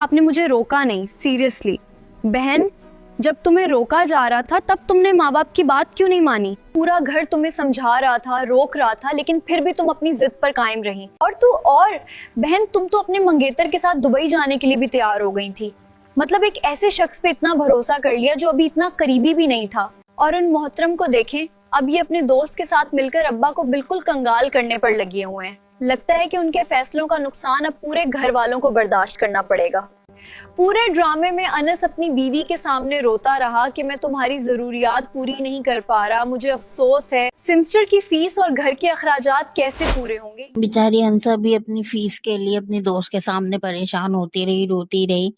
آپ نے مجھے روکا نہیں، سیریسلی بہن، جب تمہیں روکا جا رہا تھا تب تم نے ماں باپ کی بات کیوں نہیں مانی؟ پورا گھر تمہیں سمجھا رہا تھا، روک رہا تھا، لیکن پھر بھی تم اپنی ضد پر قائم رہی۔ اور بہن، تم تو اپنے منگیتر کے ساتھ دبئی جانے کے لیے بھی تیار ہو گئی تھی۔ مطلب ایک ایسے شخص پہ اتنا بھروسہ کر لیا جو ابھی اتنا قریبی بھی نہیں تھا۔ اور ان محترم کو دیکھیں، اب یہ اپنے دوست کے ساتھ مل کر ابا کو بالکل کنگال کرنے پر لگے ہوئے ہیں۔ لگتا ہے کہ ان کے فیصلوں کا نقصان اب پورے گھر والوں کو برداشت کرنا پڑے گا۔ پورے ڈرامے میں انس اپنی بیوی کے سامنے روتا رہا کہ میں تمہاری ضروریات پوری نہیں کر پا رہا، مجھے افسوس ہے۔ سمسٹر کی فیس اور گھر کے اخراجات کیسے پورے ہوں گے؟ بیچاری انسا بھی اپنی فیس کے لیے اپنے دوست کے سامنے پریشان ہوتی رہی، روتی رہی،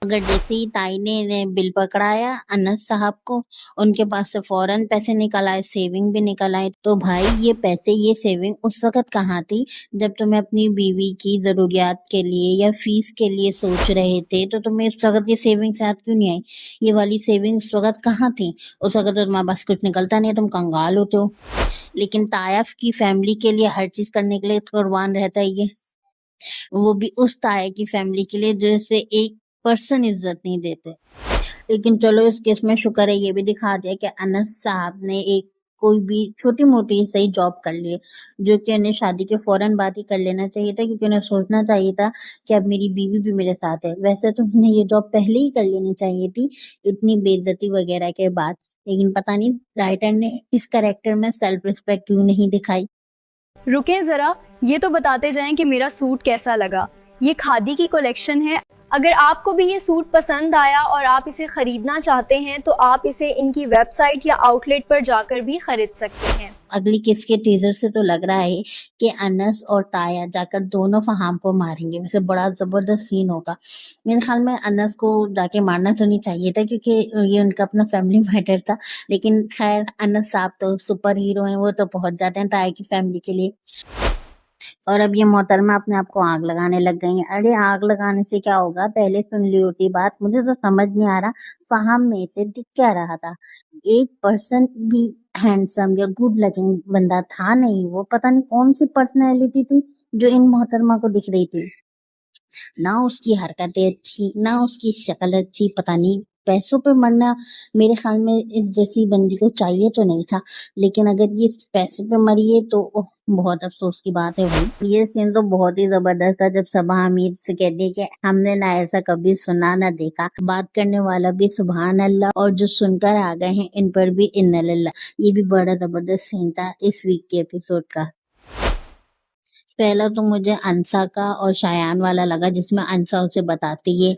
مگر جیسے ہی تائی نے بل پکڑایا انس صاحب کو، ان کے پاس سے فوراً پیسے نکل آئے، سیونگ بھی نکل آئے۔ تو بھائی یہ پیسے، یہ سیونگ اس وقت کہاں تھی جب تمہیں اپنی بیوی کی ضروریات کے لیے یا فیس کے لیے سوچ رہے تھے؟ تو تمہیں اس وقت یہ سیونگ ساتھ کیوں نہیں آئی؟ یہ والی سیونگ اس وقت کہاں تھی؟ اس وقت تو تمہارے پاس کچھ نکلتا نہیں، تم کنگال ہوتے ہو۔ لیکن طائف کی فیملی کے لیے ہر چیز کرنے کے لیے قربان رہتا ہے یہ، وہ بھی اس طائع کی فیملی کے لیے جیسے ایک پرسن عزت نہیں دیتے۔ لیکن چلو اس کیس میں شکر ہے یہ بھی دکھا دیا کہ انس صاحب نے ایک کوئی بھی چھوٹی موٹی صحیح جاب کر لی، جو کہ انہیں شادی کے فوراً بعد ہی کر لینا چاہیے تھا، کیونکہ انہیں سوچنا چاہیے تھا کہ اب میری بیوی بھی میرے ساتھ ہے۔ ویسے تو انہیں یہ جاب پہلے ہی کر لینی چاہیے تھی اتنی بے عزتی وغیرہ کے بعد، لیکن پتہ نہیں رائٹر نے اس کریکٹر میں سیلف رسپیکٹ کیوں نہیں دکھائی۔ رکیں ذرا، یہ تو بتاتے جائیں کہ میرا سوٹ کیسا لگا۔ یہ کھادی کی کلیکشن ہے۔ اگر آپ کو بھی یہ سوٹ پسند آیا اور آپ اسے خریدنا چاہتے ہیں تو آپ اسے ان کی ویب سائٹ یا آؤٹ لیٹ پر جا کر بھی خرید سکتے ہیں۔ اگلی کس کے ٹیزر سے تو لگ رہا ہے کہ انس اور تایا جا کر دونوں فہام کو ماریں گے، ویسے بڑا زبردست سین ہوگا۔ میرے خیال میں انس کو جا کے مارنا تو نہیں چاہیے تھا کیونکہ یہ ان کا اپنا فیملی میٹر تھا، لیکن خیر انس صاحب تو سپر ہیرو ہیں، وہ تو پہنچ جاتے ہیں تایا کی فیملی کے لیے۔ اور اب یہ محترمہ اپنے آپ کو آگ لگانے لگ گئی ہیں۔ ارے آگ لگانے سے کیا ہوگا، پہلے سن لی ہوتی بات۔ مجھے تو سمجھ نہیں آ رہا فہم میں سے دکھ کیا رہا تھا، ایک پرسن بھی ہینڈسم یا گڈ لکنگ بندہ تھا نہیں، وہ پتہ نہیں کون سی پرسنالٹی تھی جو ان محترمہ کو دکھ رہی تھی۔ نہ اس کی حرکتیں اچھی، نہ اس کی شکل اچھی، پتہ نہیں پیسوں پہ مرنا میرے خیال میں اس جیسی بندی کو چاہیے تو نہیں تھا، لیکن اگر یہ پیسوں پہ مری ہے تو بہت افسوس کی بات ہے بھائی۔ یہ سین تو بہت ہی زبردست تھا جب صبا امیر سے کہتی ہے کہ ہم نے نہ ایسا کبھی سنا نہ دیکھا، بات کرنے والا بھی سبحان اللہ اور جو سن کر آ گئے ہیں ان پر بھی ان اللہ۔ یہ بھی بڑا زبردست سین تھا اس ویک کے ایپیسوڈ کا۔ پہلا تو مجھے انسا کا اور شایان والا لگا، جس میں انسا اسے بتاتی ہے